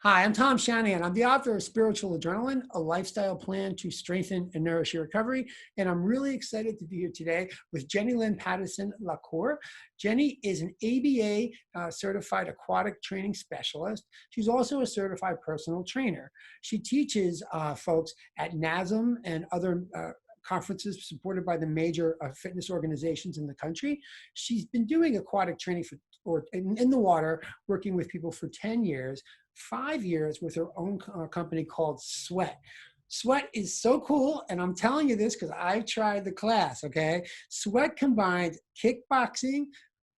Hi, I'm Tom Shanahan. I'm the author of Spiritual Adrenaline, a lifestyle plan to strengthen and nourish your recovery. And I'm really excited to be here today with Jenni Lynn Patterson-LaCour. Jenni is an ABA Certified Aquatic Training Specialist. She's also a certified personal trainer. She teaches folks at NASM and other conferences supported by the major fitness organizations in the country. She's been doing aquatic training in the water, working with people for 10 years. 5 years with her own company called Sweat. Sweat is so cool, and I'm telling you this because I tried the class, okay? Sweat combines kickboxing,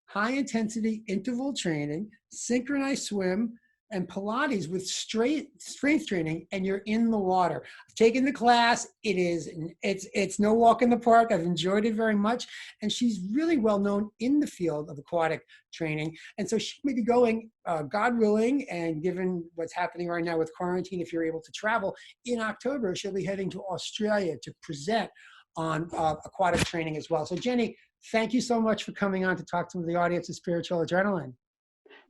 high intensity interval training, synchronized swim, and Pilates with strength training, and you're in the water. I've taken the class. It's no walk in the park. I've enjoyed it very much. And she's really well known in the field of aquatic training. And so she may be going, God willing, and given what's happening right now with quarantine, if you're able to travel, in October, she'll be heading to Australia to present on aquatic training as well. So Jenni, thank you so much for coming on to talk to the audience of Spiritual Adrenaline.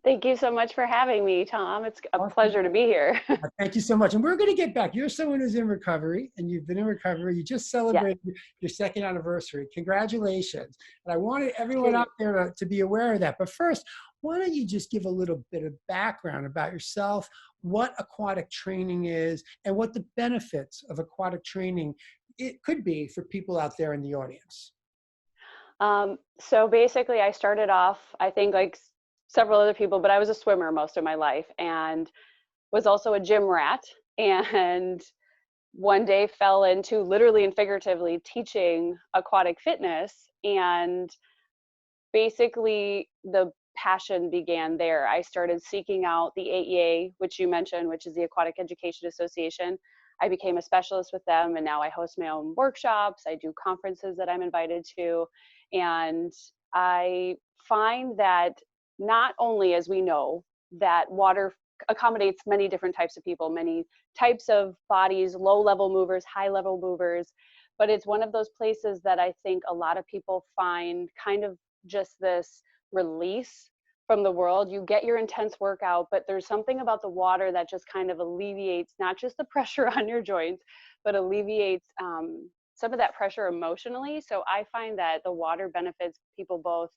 Thank you so much for having me, Tom. It's a pleasure to be here. Thank you so much. And we're going to get back. You're someone who's in recovery, and you've been in recovery. You just celebrated your second anniversary. Congratulations. And I wanted everyone out there to be aware of that. But first, why don't you just give a little bit of background about yourself, what aquatic training is, and what the benefits of aquatic training it could be for people out there in the audience. So basically, I started off, I think, like several other people, but I was a swimmer most of my life and was also a gym rat. And one day fell into, literally and figuratively, teaching aquatic fitness. And basically the passion began there. I started seeking out the AEA, which you mentioned, which is the Aquatic Education Association. I became a specialist with them, and now I host my own workshops. I do conferences that I'm invited to. And I find that not only, as we know, that water accommodates many different types of people, many types of bodies, low-level movers, high-level movers, but it's one of those places that I think a lot of people find kind of just this release from the world. You get your intense workout, but there's something about the water that just kind of alleviates not just the pressure on your joints, but alleviates some of that pressure emotionally. So I find that the water benefits people both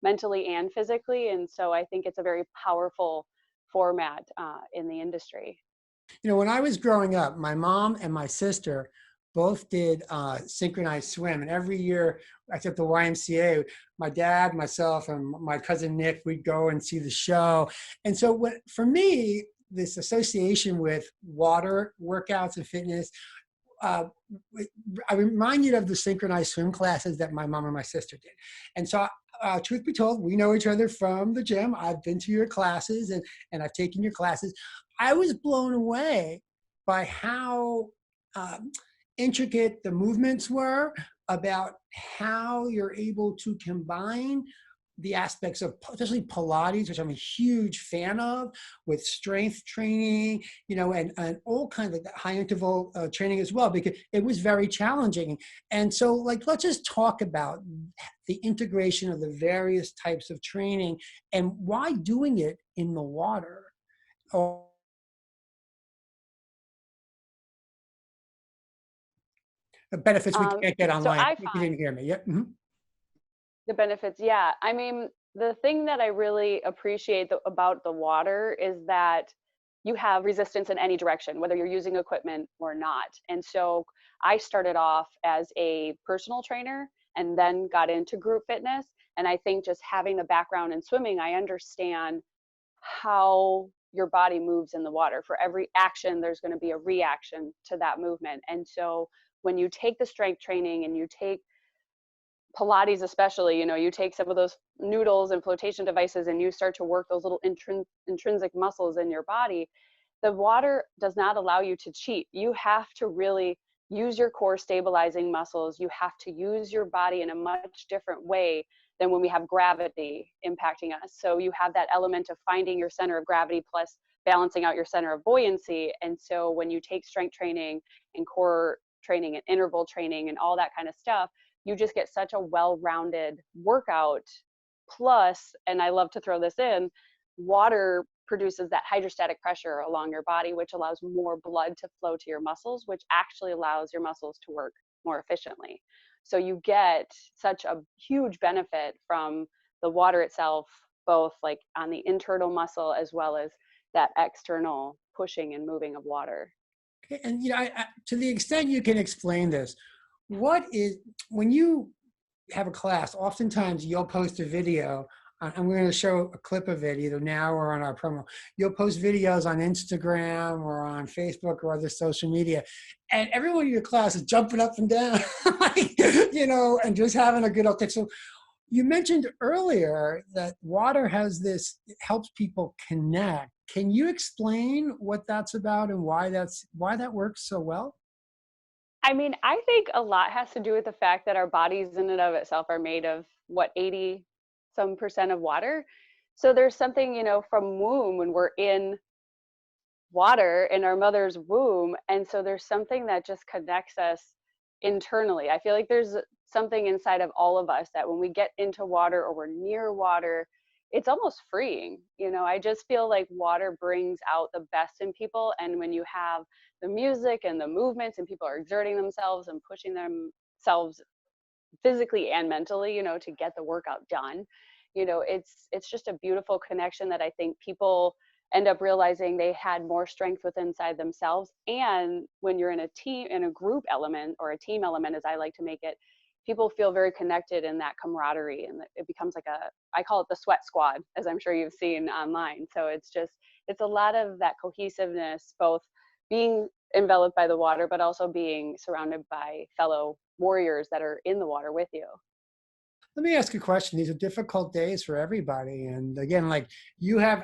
mentally and physically. And so I think it's a very powerful format in the industry. You know, when I was growing up, my mom and my sister both did synchronized swim. And every year, except the YMCA, my dad, myself, and my cousin Nick, we'd go and see the show. And so for me, this association with water, workouts, and fitness, I reminded of the synchronized swim classes that my mom and my sister did. And so truth be told, we know each other from the gym. I've been to your classes and I've taken your classes. I was blown away by how intricate the movements were, about how you're able to combine the aspects of especially Pilates, which I'm a huge fan of, with strength training, you know, and all kinds of high interval training as well, because it was very challenging. And so, like, let's just talk about the integration of the various types of training and why doing it in the water. The benefits we can't get online. So I You didn't hear me. Yep. Mm-hmm. The benefits, yeah. I mean, the thing that I really appreciate about the water is that you have resistance in any direction, whether you're using equipment or not. And so I started off as a personal trainer and then got into group fitness. And I think just having the background in swimming, I understand how your body moves in the water. For every action, there's going to be a reaction to that movement. And so when you take the strength training and you take Pilates, especially, you know, you take some of those noodles and flotation devices and you start to work those little intrinsic muscles in your body, the water does not allow you to cheat. You have to really use your core stabilizing muscles. You have to use your body in a much different way than when we have gravity impacting us. So you have that element of finding your center of gravity plus balancing out your center of buoyancy. And so when you take strength training and core training and interval training and all that kind of stuff, you just get such a well-rounded workout. Plus, and I love to throw this in, water produces that hydrostatic pressure along your body, which allows more blood to flow to your muscles, which actually allows your muscles to work more efficiently. So you get such a huge benefit from the water itself, both like on the internal muscle as well as that external pushing and moving of water. Okay, and to the extent you can explain this, what is, when you have a class, oftentimes you'll post a video. I'm going to show a clip of it either now or on our promo. You'll post videos on Instagram or on Facebook or other social media, and everyone in your class is jumping up and down, like, and just having a good old time. So you mentioned earlier that water has this, it helps people connect. Can you explain what that's about and why that works so well? I mean, I think a lot has to do with the fact that our bodies in and of itself are made of what, 80 some percent of water. So there's something, from womb when we're in water in our mother's womb. And so there's something that just connects us internally. I feel like there's something inside of all of us that when we get into water or we're near water, it's almost freeing. I just feel like water brings out the best in people. And when you have the music and the movements and people are exerting themselves and pushing themselves physically and mentally, to get the workout done, it's just a beautiful connection that I think people end up realizing they had more strength within inside themselves. And when you're in a team, in a group element or a team element, as I like to make it, people feel very connected in that camaraderie, and it becomes like I call it the sweat squad, as I'm sure you've seen online. So it's a lot of that cohesiveness, both being enveloped by the water, but also being surrounded by fellow warriors that are in the water with you. Let me ask you a question. These are difficult days for everybody. And again, like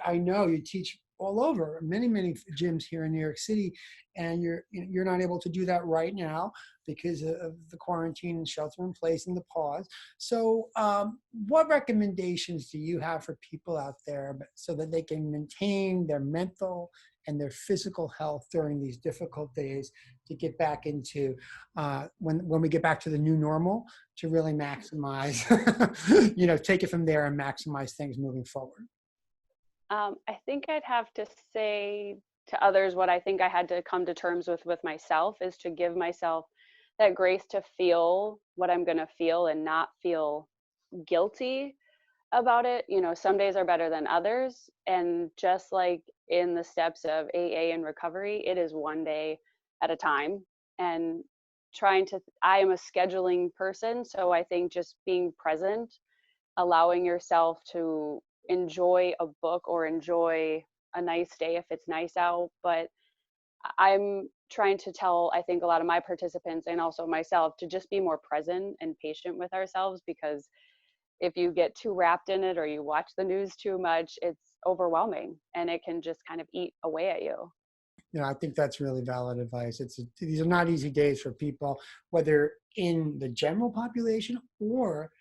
I know you teach all over many, many gyms here in New York City, and you're not able to do that right now because of the quarantine and shelter in place and the pause. So what recommendations do you have for people out there so that they can maintain their mental and their physical health during these difficult days to get back into when we get back to the new normal, to really maximize, take it from there and maximize things moving forward? I think I'd have to say to others what I think I had to come to terms with myself is to give myself that grace to feel what I'm going to feel and not feel guilty about it. Some days are better than others. And just like in the steps of AA and recovery, it is one day at a time. And I am a scheduling person. So I think just being present, allowing yourself to enjoy a book or enjoy a nice day if it's nice out. But I'm trying to tell, I think, a lot of my participants and also myself to just be more present and patient with ourselves, because if you get too wrapped in it or you watch the news too much, it's overwhelming and it can just kind of eat away at you. I think that's really valid advice. These are not easy days for people, whether in the general population or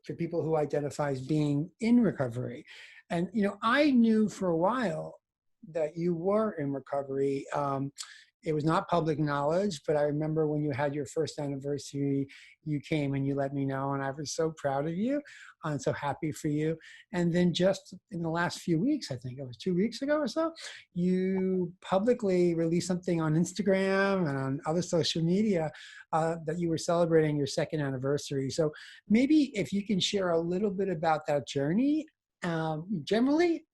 for people who identify as being in recovery. And, I knew for a while that you were in recovery. It was not public knowledge, but I remember when you had your first anniversary, you came and you let me know, and I was so proud of you and so happy for you. And then just in the last few weeks, I think it was 2 weeks ago or so, you publicly released something on Instagram and on other social media that you were celebrating your second anniversary. So maybe if you can share a little bit about that journey, generally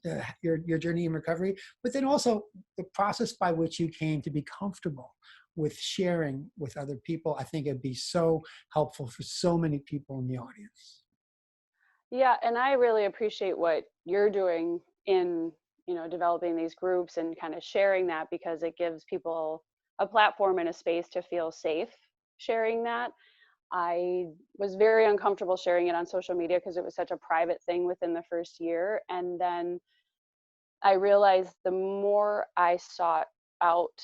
your journey in recovery, but then also the process by which you came to be comfortable with sharing with other people. I think it'd be so helpful for so many people in the audience. Yeah, and I really appreciate what you're doing in, developing these groups and kind of sharing that, because it gives people a platform and a space to feel safe sharing that. I was very uncomfortable sharing it on social media because it was such a private thing within the first year. And then I realized the more I sought out,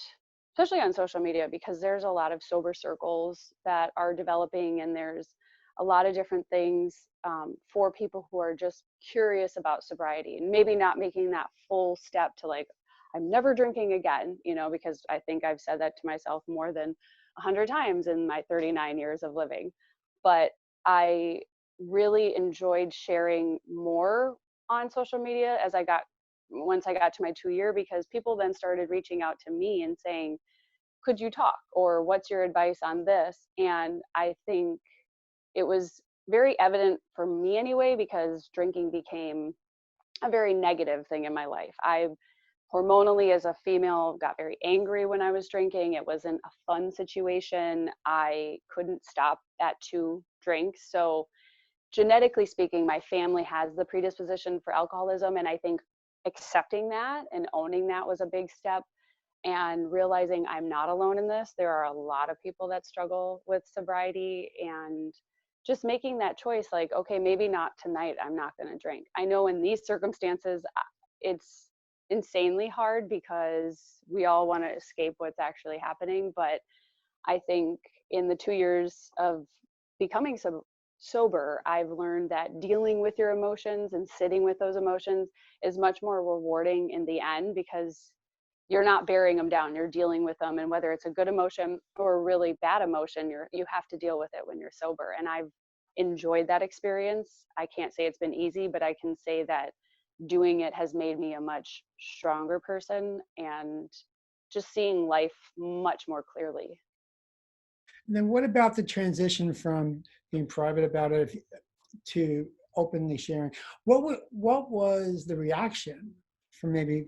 especially on social media, because there's a lot of sober circles that are developing, and there's a lot of different things for people who are just curious about sobriety and maybe not making that full step to like, I'm never drinking again, because I think I've said that to myself more than 100 times in my 39 years of living. But I really enjoyed sharing more on social media as I got once I got to my 2 year, because people then started reaching out to me and saying, could you talk, or what's your advice on this? And I think it was very evident for me anyway, because drinking became a very negative thing in my life. I hormonally, as a female, got very angry when I was drinking. It wasn't a fun situation. I couldn't stop at 2 drinks. So genetically speaking, my family has the predisposition for alcoholism. And I think accepting that and owning that was a big step, and realizing I'm not alone in this. There are a lot of people that struggle with sobriety, and just making that choice, like, okay, maybe not tonight, I'm not going to drink. I know in these circumstances, it's insanely hard because we all want to escape what's actually happening. But I think in the 2 years of becoming sober, I've learned that dealing with your emotions and sitting with those emotions is much more rewarding in the end, because you're not bearing them down, you're dealing with them. And whether it's a good emotion or a really bad emotion, you have to deal with it when you're sober. And I've enjoyed that experience. I can't say it's been easy, but I can say that doing it has made me a much stronger person, and just seeing life much more clearly. And then what about the transition from being private about it to openly sharing? What was the reaction from maybe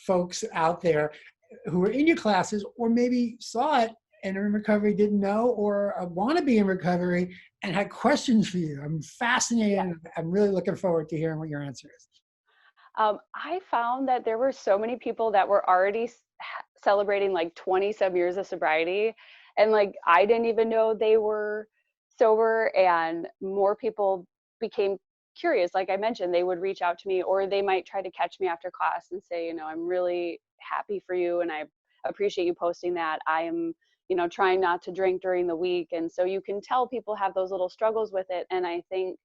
folks out there who were in your classes, or maybe saw it and are in recovery, didn't know, or want to be in recovery and had questions for you? I'm fascinated. Yeah. I'm really looking forward to hearing what your answer is. I found that there were so many people that were already celebrating like 20 some years of sobriety, and like I didn't even know they were sober. And more people became curious. Like I mentioned, they would reach out to me, or they might try to catch me after class and say, I'm really happy for you, and I appreciate you posting that. I am, trying not to drink during the week. And so you can tell people have those little struggles with it. And I think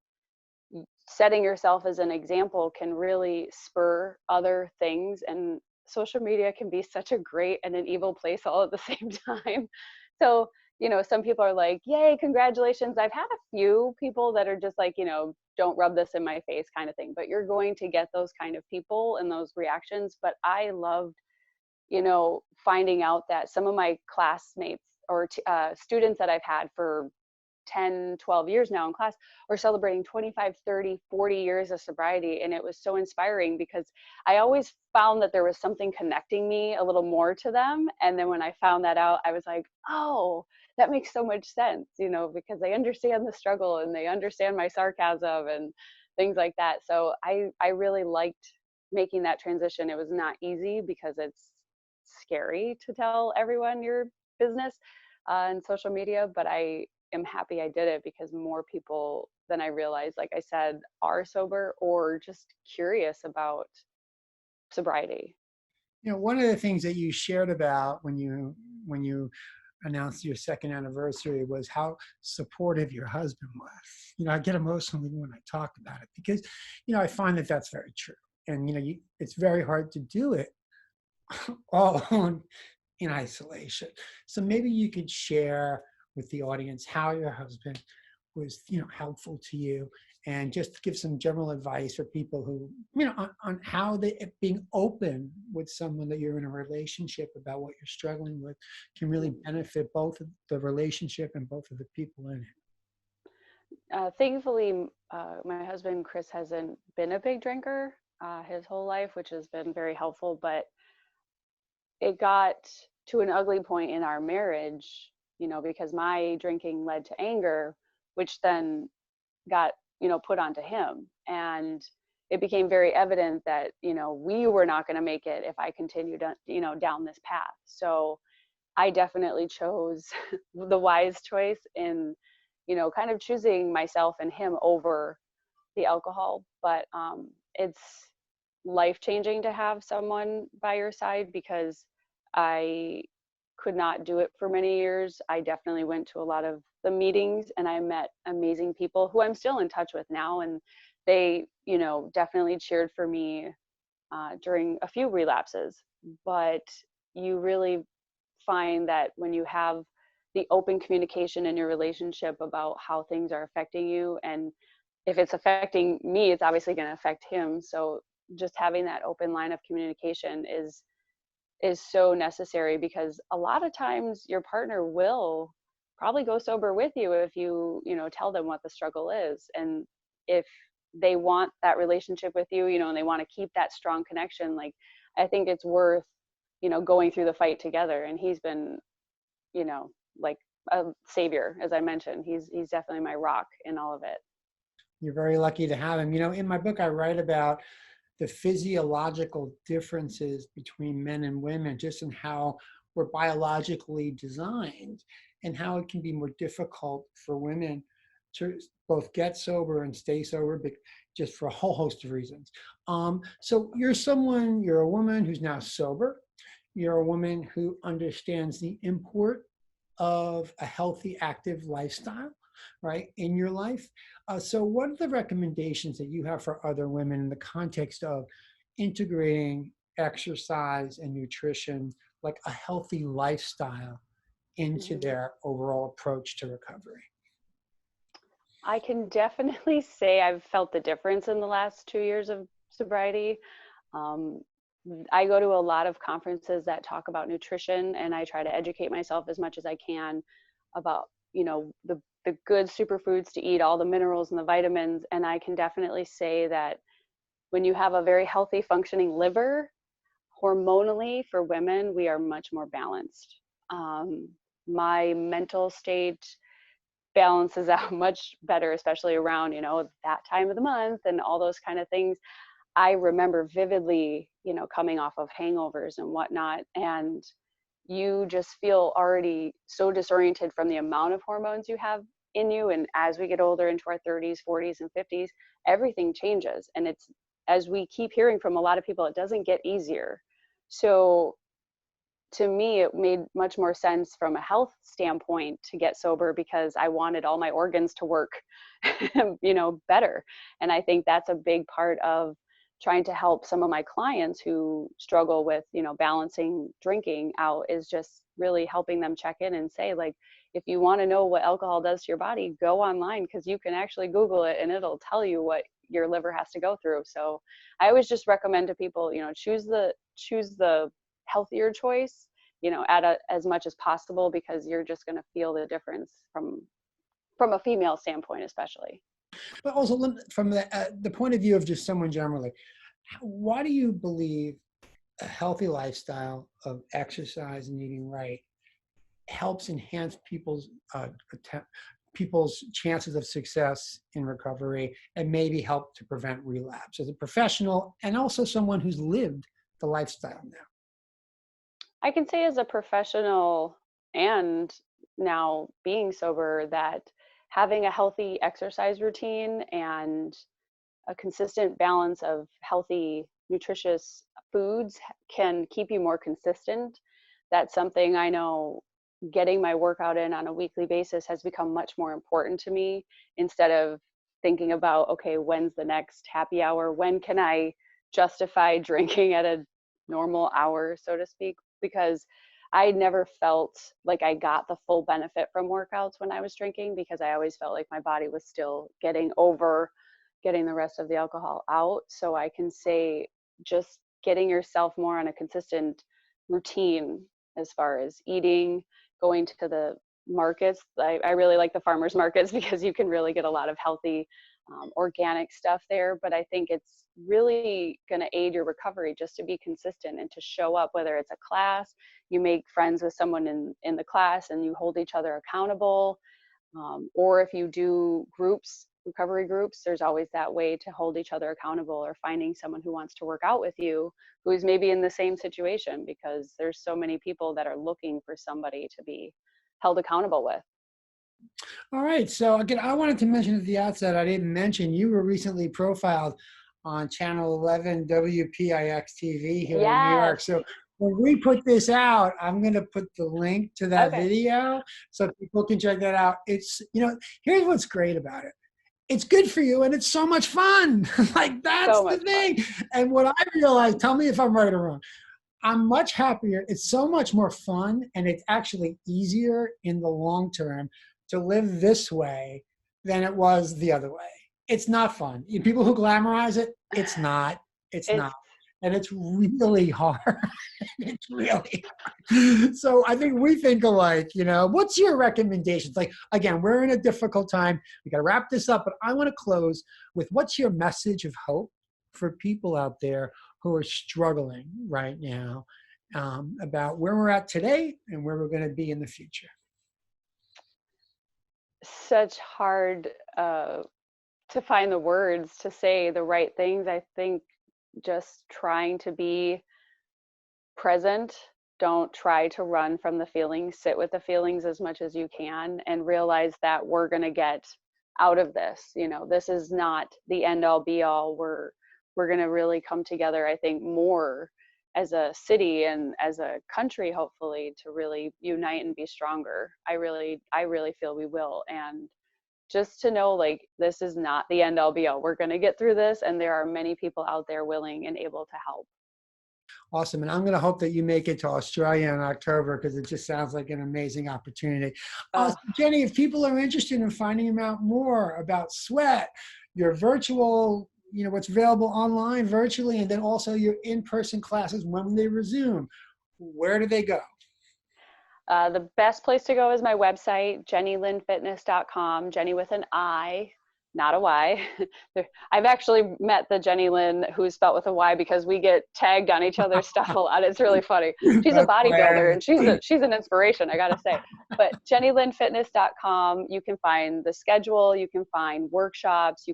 setting yourself as an example can really spur other things. And social media can be such a great and an evil place all at the same time. So, some people are like, yay, congratulations. I've had a few people that are just like, don't rub this in my face kind of thing. But you're going to get those kind of people and those reactions. But I loved, finding out that some of my classmates or students that I've had for 10, 12 years now in class are celebrating 25, 30, 40 years of sobriety. And it was so inspiring, because I always found that there was something connecting me a little more to them. And then when I found that out, I was like, oh, that makes so much sense, because they understand the struggle and they understand my sarcasm and things like that. So I really liked making that transition. It was not easy, because it's scary to tell everyone your business on social media, but I am happy I did it, because more people than I realized, like I said, are sober or just curious about sobriety. One of the things that you shared about when you announced your second anniversary was how supportive your husband was. I get emotional even when I talk about it, because I find that that's very true. And it's very hard to do it all alone in isolation. So maybe you could share with the audience how your husband was, helpful to you, and just give some general advice for people who, on how being open with someone that you're in a relationship about what you're struggling with can really benefit both of the relationship and both of the people in it. Thankfully, my husband, Chris, hasn't been a big drinker his whole life, which has been very helpful. But it got to an ugly point in our marriage, because my drinking led to anger, which then got, put onto him. And it became very evident that, we were not going to make it if I continued, down this path. So I definitely chose the wise choice in, kind of choosing myself and him over the alcohol. But it's life-changing to have someone by your side, because I could not do it for many years. I definitely went to a lot of the meetings, and I met amazing people who I'm still in touch with now. And they, definitely cheered for me during a few relapses. But you really find that when you have the open communication in your relationship about how things are affecting you, and if it's affecting me, it's obviously going to affect him. So just having that open line of communication is so necessary, because a lot of times your partner will probably go sober with you if you tell them what the struggle is. And if they want that relationship with you, and they want to keep that strong connection, like, I think it's worth, going through the fight together. And he's been, like a savior, as I mentioned. He's definitely my rock in all of it. You're very lucky to have him. In my book, I write about the physiological differences between men and women, just in how we're biologically designed, and how it can be more difficult for women to both get sober and stay sober, but just for a whole host of reasons. So you're a woman who's now sober. You're a woman who understands the import of a healthy, active lifestyle, right, in your life. So what are the recommendations that you have for other women in the context of integrating exercise and nutrition, like a healthy lifestyle, into their overall approach to recovery? I can definitely say I've felt the difference in the last 2 years of sobriety. I go to a lot of conferences that talk about nutrition, and I try to educate myself as much as I can about, the good superfoods to eat, all the minerals and the vitamins. And I can definitely say that when you have a very healthy functioning liver, hormonally for women, we are much more balanced. My mental state balances out much better, especially around, that time of the month and all those kind of things. I remember vividly, coming off of hangovers and whatnot, and you just feel already so disoriented from the amount of hormones you have in you. And as we get older into our 30s, 40s, and 50s, everything changes. And it's, as we keep hearing from a lot of people, it doesn't get easier. So to me, it made much more sense from a health standpoint to get sober, because I wanted all my organs to work, better. And I think that's a big part of trying to help some of my clients who struggle with, balancing drinking out, is just really helping them check in and say, like, if you want to know what alcohol does to your body, go online, because you can actually Google it and it'll tell you what your liver has to go through. So I always just recommend to people, choose the healthier choice, as much as possible, because you're just going to feel the difference from a female standpoint, especially. But also from the point of view of just someone generally, why do you believe a healthy lifestyle of exercise and eating right helps enhance people's chances of success in recovery, and maybe help to prevent relapse, as a professional and also someone who's lived the lifestyle now? I can say as a professional and now being sober, that having a healthy exercise routine and a consistent balance of healthy, nutritious foods can keep you more consistent. That's something I know getting my workout in on a weekly basis has become much more important to me, instead of thinking about, okay, when's the next happy hour? When can I justify drinking at a normal hour, so to speak? Because I never felt like I got the full benefit from workouts when I was drinking, because I always felt like my body was still getting the rest of the alcohol out. So I can say, just getting yourself more on a consistent routine as far as eating, going to the markets. I really like the farmers markets, because you can really get a lot of healthy organic stuff there. But I think it's really going to aid your recovery just to be consistent and to show up, whether it's a class, you make friends with someone in the class and you hold each other accountable, or if you do recovery groups, there's always that way to hold each other accountable, or finding someone who wants to work out with you who's maybe in the same situation, because there's so many people that are looking for somebody to be held accountable with. All right. So again, I wanted to mention at the outset, I didn't mention, you were recently profiled on Channel 11 WPIX TV here in New York. So when we put this out, I'm going to put the link to that video so people can check that out. It's, here's what's great about it. It's good for you and it's so much fun. Like, that's the thing. Fun. And what I realized, tell me if I'm right or wrong, I'm much happier. It's so much more fun, and it's actually easier in the long term to live this way than it was the other way. It's not fun. People who glamorize it, it's not. It's It's not. And it's really hard. It's really hard. So I think we think alike, what's your recommendations? Like, again, we're in a difficult time. We got to wrap this up, but I want to close with what's your message of hope for people out there who are struggling right now about where we're at today and where we're going to be in the future? such hard to find the words to say the right things. I think just trying to be present. Don't try to run from the feelings. Sit with the feelings as much as you can and realize that we're going to get out of this. This is not the end all be all. We're going to really come together, I think, more as a city and as a country, hopefully, to really unite and be stronger. I really feel we will. And just to know, like, this is not the end all be all. We're going to get through this, and there are many people out there willing and able to help. Awesome. And I'm going to hope that you make it to Australia in October because it just sounds like an amazing opportunity. Uh, So Jenni, if people are interested in finding out more about Sweat, your virtual, what's available online virtually, and then also your in-person classes when they resume, where do they go? the best place to go is my website, JenniLynnFitness.com. Jenni with an I, not a Y. I've actually met the Jenni Lynn who's spelled with a Y because we get tagged on each other's stuff a lot. It's really funny. She's a That's bodybuilder hilarious. and she's an inspiration, I gotta say. But JenniLynnFitness.com, you can find the schedule, you can find workshops,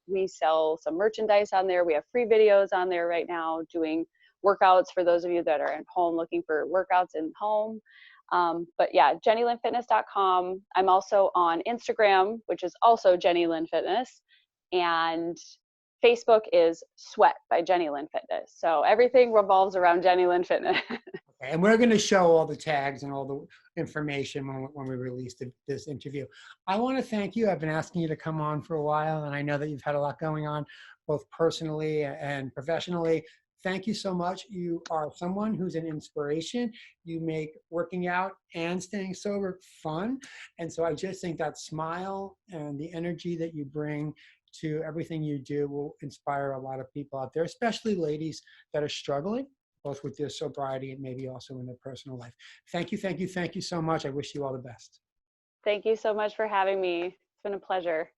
we sell some merchandise on there. We have free videos on there right now doing workouts for those of you that are at home looking for workouts in home. But yeah, JenniLynnFitness.com. I'm also on Instagram, which is also Jenni Lynn Fitness. And Facebook is Sweat by Jenni Lynn Fitness. So everything revolves around Jenni Lynn Fitness. And we're going to show all the tags and all the information when we release this interview. I want to thank you. I've been asking you to come on for a while, and I know that you've had a lot going on, both personally and professionally. Thank you so much. You are someone who's an inspiration. You make working out and staying sober fun. And so I just think that smile and the energy that you bring to everything you do will inspire a lot of people out there, especially ladies that are struggling, both with their sobriety and maybe also in their personal life. Thank you, thank you, thank you so much. I wish you all the best. Thank you so much for having me. It's been a pleasure.